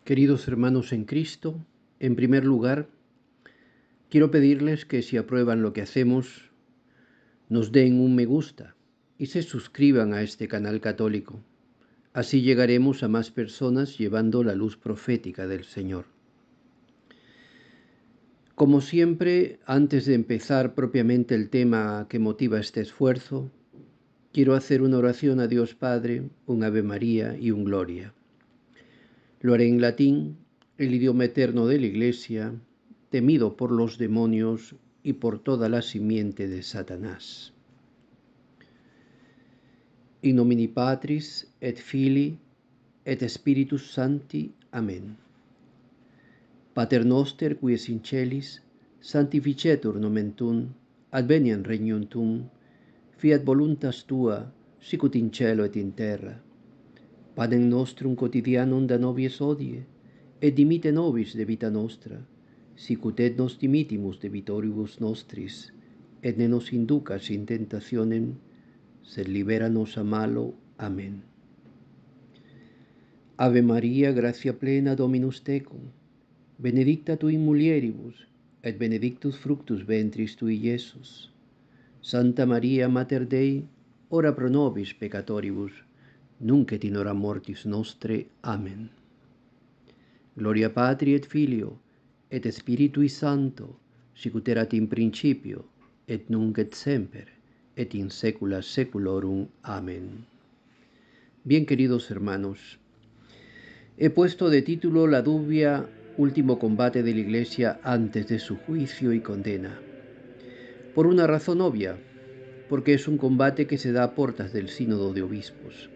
Queridos hermanos en Cristo, en primer lugar, quiero pedirles que si aprueban lo que hacemos, nos den un me gusta y se suscriban a este canal católico. Así llegaremos a más personas llevando la luz profética del Señor. Como siempre, antes de empezar propiamente el tema que motiva este esfuerzo, quiero hacer una oración a Dios Padre, un Ave María y un Gloria. Lo haré en latín, el idioma eterno de la Iglesia, temido por los demonios y por toda la simiente de Satanás. In nomine Patris et Filii et Spiritus Sancti. Amen. Pater noster, qui es in celis, sanctificetur nomen tuum, adveniat regnum tuum, fiat voluntas tua, sicut in cielo et in terra. Panem nostrum quotidianum da nobis hodie, et dimitte nobis debita nostra, sicut et nos dimittimus debitoribus nostris, et ne nos inducas in tentationem, sed libera nos a malo. Amen. Ave Maria, gratia plena, Dominus tecum, benedicta tu in mulieribus, et benedictus fructus ventris tui, Iesus. Santa Maria, Mater Dei, ora pro nobis peccatoribus, nunc et in hora mortis nostre. Amen. Gloria Patri et Filio, et Spiritui Sancto, sicut erat in principio, et nunc et semper, et in saecula saeculorum. Amén. Bien, queridos hermanos, he puesto de título la dubia último combate de la Iglesia antes de su juicio y condena. Por una razón obvia, porque es un combate que se da a puertas del sínodo de obispos.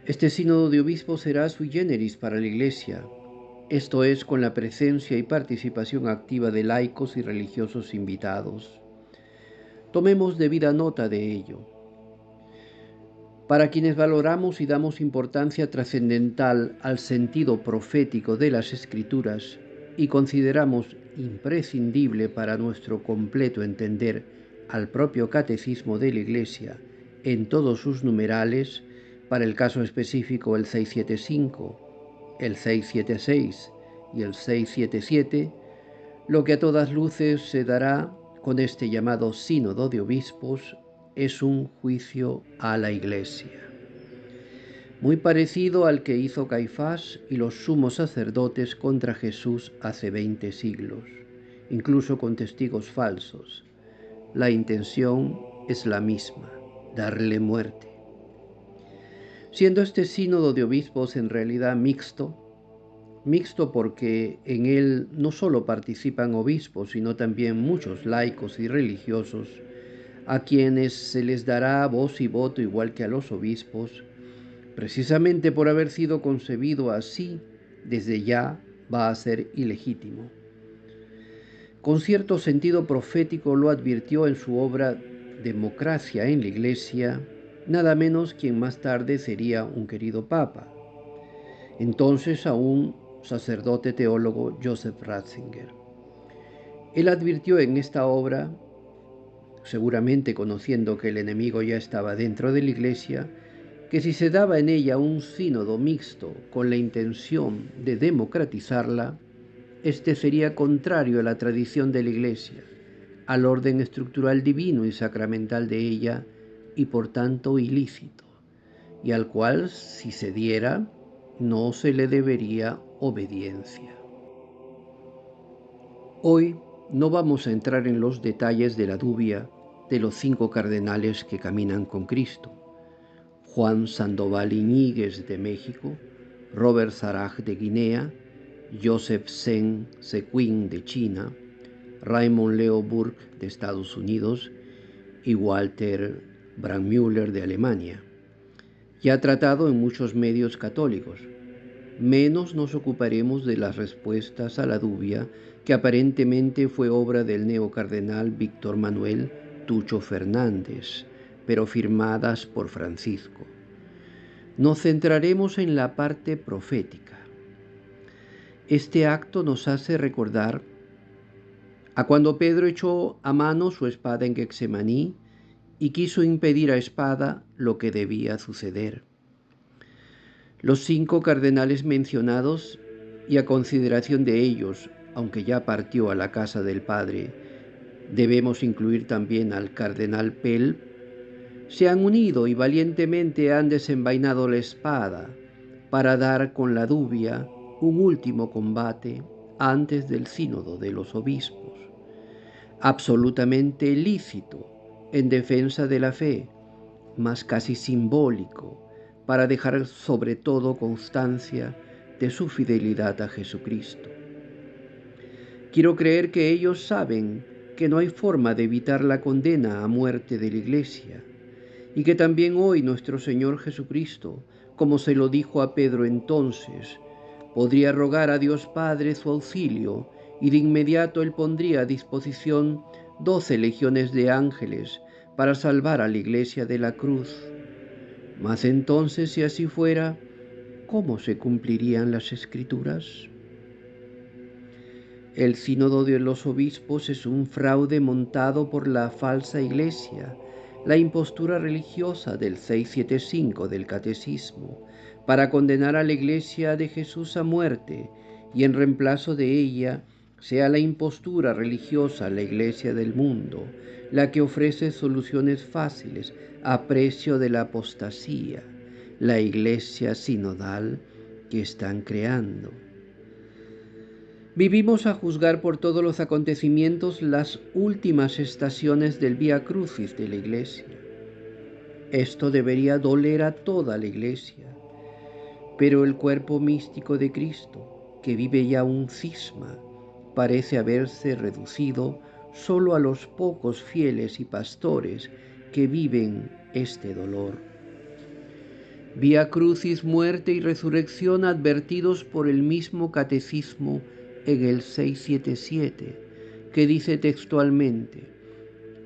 Este sínodo de obispos será sui generis para la Iglesia, esto es, con la presencia y participación activa de laicos y religiosos invitados. Tomemos debida nota de ello. Para quienes valoramos y damos importancia trascendental al sentido profético de las Escrituras y consideramos imprescindible para nuestro completo entender al propio catecismo de la Iglesia en todos sus numerales, para el caso específico el 675, el 676 y el 677, lo que a todas luces se dará con este llamado sínodo de obispos es un juicio a la Iglesia, muy parecido al que hizo Caifás y los sumos sacerdotes contra Jesús hace 20 siglos, incluso con testigos falsos. La intención es la misma, darle muerte. Siendo este sínodo de obispos en realidad mixto porque en él no solo participan obispos, sino también muchos laicos y religiosos, a quienes se les dará voz y voto igual que a los obispos, precisamente por haber sido concebido así, desde ya va a ser ilegítimo. Con cierto sentido profético lo advirtió en su obra Democracia en la Iglesia, nada menos quien más tarde sería un querido papa, entonces aún sacerdote teólogo Joseph Ratzinger. Él advirtió en esta obra, seguramente conociendo que el enemigo ya estaba dentro de la Iglesia, que si se daba en ella un sínodo mixto con la intención de democratizarla, este sería contrario a la tradición de la Iglesia, al orden estructural divino y sacramental de ella, y por tanto ilícito, y al cual, si se diera, no se le debería obediencia. Hoy no vamos a entrar en los detalles de la dubia de los 5 cardenales que caminan con Cristo: Juan Sandoval Iñiguez de México, Robert Saraj de Guinea, Joseph Zheng Zequin de China, Raymond Leo Burke de Estados Unidos y Walter Brandmüller de Alemania. Ya tratado en muchos medios católicos. Menos nos ocuparemos de las respuestas a la dubia que aparentemente fue obra del neocardenal Víctor Manuel Tucho Fernández, pero firmadas por Francisco. Nos centraremos en la parte profética. Este acto nos hace recordar a cuando Pedro echó a mano su espada en Getsemaní y quiso impedir a espada lo que debía suceder. Los 5 cardenales mencionados y a consideración de ellos, aunque ya partió a la casa del Padre, debemos incluir también al cardenal Pell, se han unido y valientemente han desenvainado la espada para dar con la dubia un último combate antes del sínodo de los obispos, absolutamente lícito en defensa de la fe, mas casi simbólico para dejar sobre todo constancia de su fidelidad a Jesucristo. Quiero creer que ellos saben que no hay forma de evitar la condena a muerte de la Iglesia, y que también hoy nuestro Señor Jesucristo, como se lo dijo a Pedro entonces, podría rogar a Dios Padre su auxilio, y de inmediato Él pondría a disposición 12 legiones de ángeles para salvar a la Iglesia de la cruz. Mas entonces, si así fuera, ¿cómo se cumplirían las Escrituras? El sínodo de los obispos es un fraude montado por la falsa iglesia, la impostura religiosa del 675 del Catecismo, para condenar a la iglesia de Jesús a muerte, y en reemplazo de ella sea la impostura religiosa, la iglesia del mundo, la que ofrece soluciones fáciles a precio de la apostasía, la iglesia sinodal que están creando. Vivimos a juzgar por todos los acontecimientos las últimas estaciones del Vía Crucis de la Iglesia. Esto debería doler a toda la Iglesia, pero el cuerpo místico de Cristo, que vive ya un cisma, parece haberse reducido solo a los pocos fieles y pastores que viven este dolor. Vía Crucis, muerte y resurrección advertidos por el mismo Catecismo en el 677, que dice textualmente: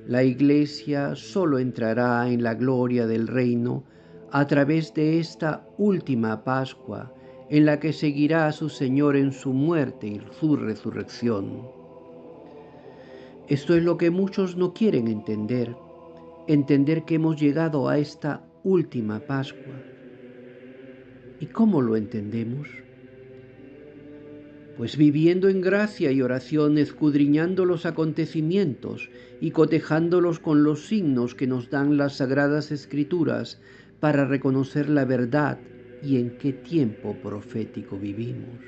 la Iglesia solo entrará en la gloria del reino a través de esta última Pascua, en la que seguirá a su Señor en su muerte y su resurrección. Esto es lo que muchos no quieren entender que hemos llegado a esta última Pascua. ¿Y cómo lo entendemos? Pues viviendo en gracia y oración, escudriñando los acontecimientos y cotejándolos con los signos que nos dan las Sagradas Escrituras para reconocer la verdad y en qué tiempo profético vivimos.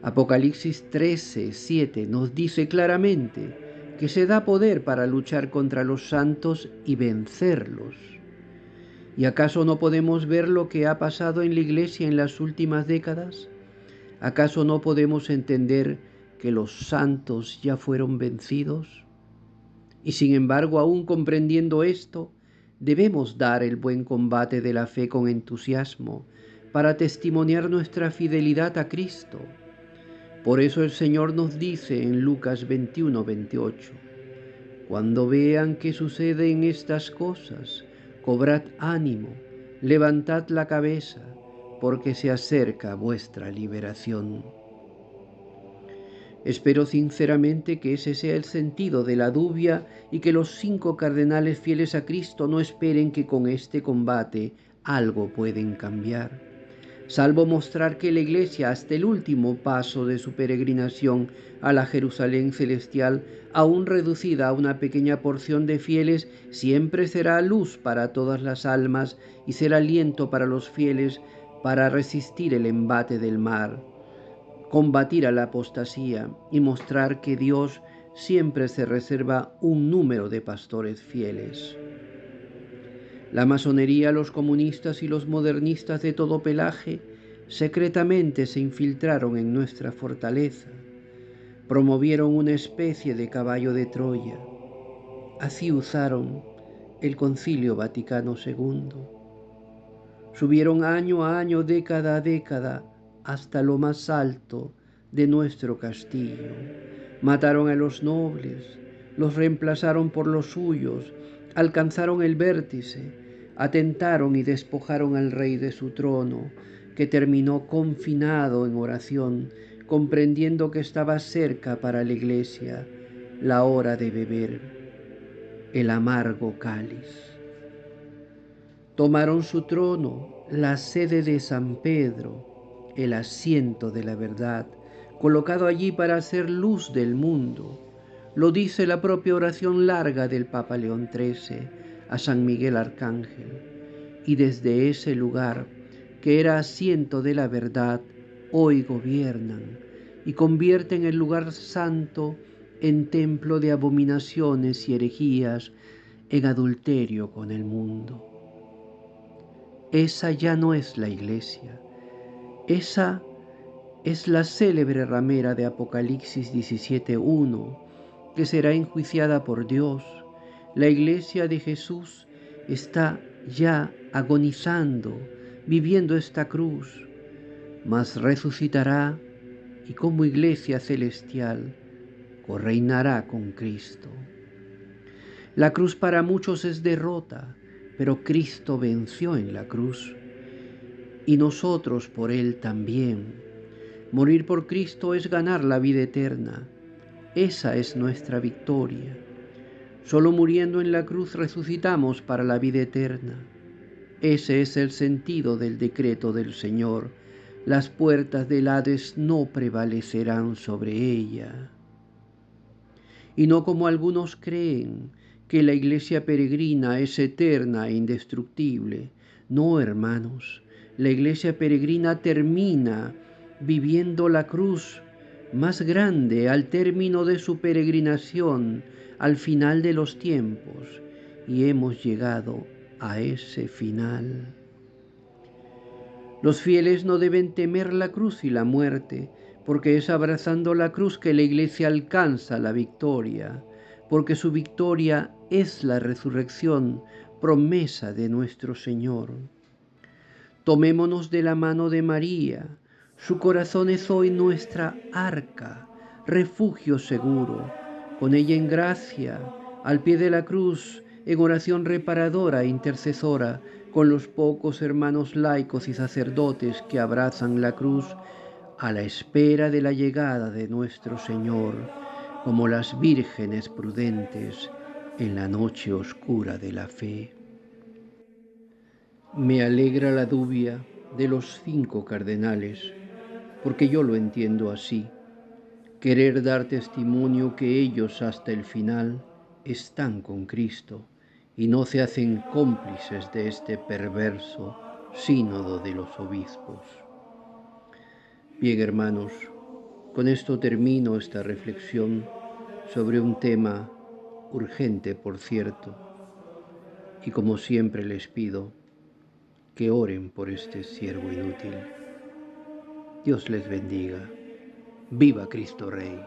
Apocalipsis 13:7 nos dice claramente que se da poder para luchar contra los santos y vencerlos. ¿Y acaso no podemos ver lo que ha pasado en la Iglesia en las últimas décadas? ¿Acaso no podemos entender que los santos ya fueron vencidos? Y sin embargo, aún comprendiendo esto, debemos dar el buen combate de la fe con entusiasmo para testimoniar nuestra fidelidad a Cristo. Por eso el Señor nos dice en Lucas 21:28, cuando vean que suceden estas cosas, cobrad ánimo, levantad la cabeza, porque se acerca vuestra liberación. Espero sinceramente que ese sea el sentido de la dubia y que los 5 cardenales fieles a Cristo no esperen que con este combate algo pueden cambiar, salvo mostrar que la Iglesia, hasta el último paso de su peregrinación a la Jerusalén celestial, aún reducida a una pequeña porción de fieles, siempre será luz para todas las almas y será aliento para los fieles para resistir el embate del mar, combatir a la apostasía y mostrar que Dios siempre se reserva un número de pastores fieles. La masonería, los comunistas y los modernistas de todo pelaje secretamente se infiltraron en nuestra fortaleza, promovieron una especie de caballo de Troya. Así usaron el Concilio Vaticano II. Subieron año a año, década a década, hasta lo más alto de nuestro castillo. Mataron a los nobles, los reemplazaron por los suyos, alcanzaron el vértice, atentaron y despojaron al rey de su trono, que terminó confinado en oración, comprendiendo que estaba cerca para la Iglesia la hora de beber el amargo cáliz. Tomaron su trono, la sede de San Pedro, el asiento de la verdad, colocado allí para hacer luz del mundo. Lo dice la propia oración larga del Papa León XIII a San Miguel Arcángel. Y desde ese lugar, que era asiento de la verdad, hoy gobiernan y convierten el lugar santo en templo de abominaciones y herejías, en adulterio con el mundo. Esa ya no es la iglesia, esa es la célebre ramera de Apocalipsis 17:1, que será enjuiciada por Dios. La iglesia de Jesús está ya agonizando, viviendo esta cruz, mas resucitará y como iglesia celestial correinará con Cristo. La cruz para muchos es derrota, pero Cristo venció en la cruz y nosotros por Él también. Morir por Cristo es ganar la vida eterna. Esa es nuestra victoria. Solo muriendo en la cruz resucitamos para la vida eterna. Ese es el sentido del decreto del Señor. Las puertas del Hades no prevalecerán sobre ella. Y no como algunos creen, que la iglesia peregrina es eterna e indestructible. No, hermanos, la iglesia peregrina termina viviendo la cruz más grande al término de su peregrinación, al final de los tiempos, y hemos llegado a ese final. Los fieles no deben temer la cruz y la muerte, porque es abrazando la cruz que la iglesia alcanza la victoria, porque su victoria es la resurrección, promesa de nuestro Señor. Tomémonos de la mano de María. Su corazón es hoy nuestra arca, refugio seguro. Con ella en gracia, al pie de la cruz, en oración reparadora e intercesora, con los pocos hermanos laicos y sacerdotes que abrazan la cruz a la espera de la llegada de nuestro Señor, como las vírgenes prudentes en la noche oscura de la fe. Me alegra la dubia de los 5 cardenales, porque yo lo entiendo así: querer dar testimonio que ellos hasta el final están con Cristo y no se hacen cómplices de este perverso sínodo de los obispos. Bien, hermanos, con esto termino esta reflexión sobre un tema urgente, por cierto, y como siempre les pido que oren por este siervo inútil. Dios les bendiga. ¡Viva Cristo Rey!